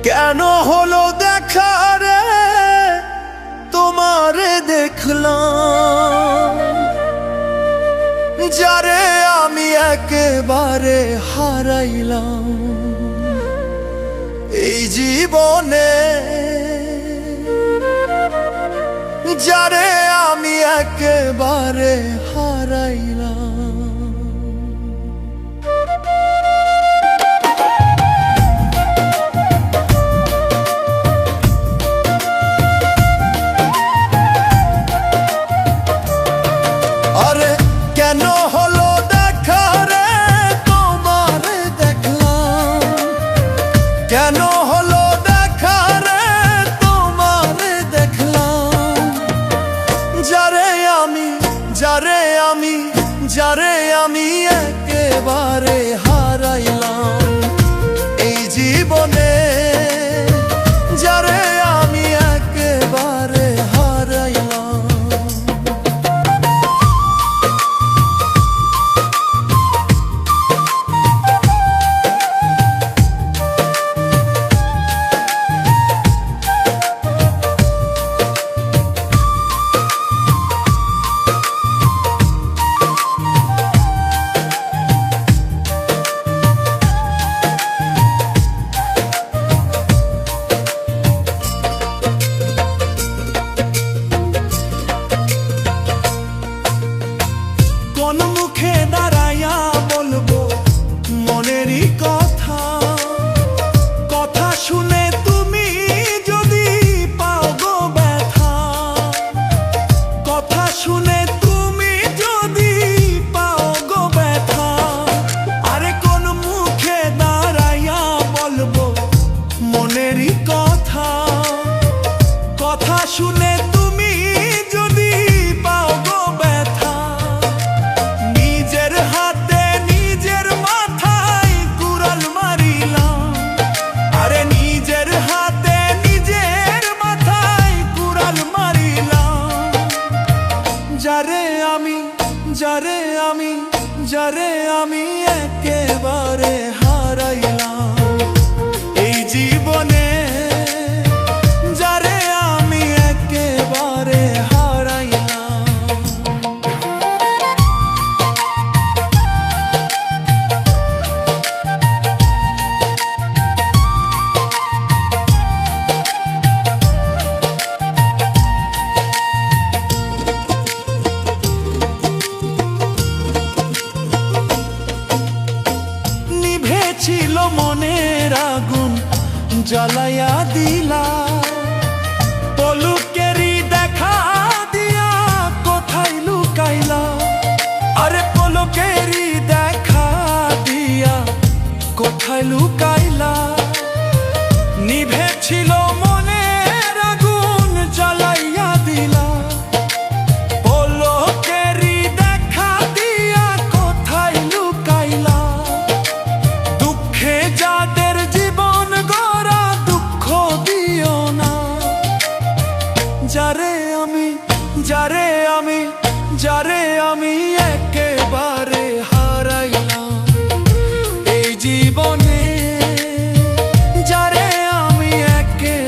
কেন হলো দেখা রে তোমারে দেখলাম, যারে আমি একেবারে হারাইলাম এই জীবনে, যারে আমি একেবারে হারাইলাম। আরে কেন হলো দেখা রে তোমারে দেখলাম, কেন হলো দেখা রে তোমারে দেখলাম, যারে আমি একেবারে হারাইলাম এই জীবনে, যারে আমি একেবারে হারাইলাম। কোন মুখে দাঁড়াইয়া বলবো মনেরই কথা, কথা শুনে তুমি যদি পাও গো ব্যথা, কথা শুনে তুমি যদি পাও গো ব্যথা। আরে কোন মুখে দাঁড়াইয়া বলবো মনেরই কথা, কথা শুনে তুমি যদি পাও গো ব্যথা, নিজের হাতে নিজের মাথায় কুড়াল মারিলাম। আরে নিজের হাতে নিজের মাথায় কুড়াল মারিলাম, যারে আমি একেবারে হারাইলাম এই জীবনে, যারে আমি একেবারে হারাইলাম। ছিল মনের আগুন জ্বালাইয়া দিলা, পলকেরই দেখা দিয়া কোথায় লুকাইলা। আরে পলকেরই দেখা দিয়া কোথায় লুকাইলা, নিভেছিল মনের আগুন জ্বালাইয়া দিলা, পলকেরই দেখা দিয়া কোথায় লুকাইলা। যাদের জীবন গড়া দুঃখ দিও না, যারে আমি একেবারে হারাইলাম এই জীবনে, যারে আমি একেবারে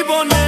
জীবনে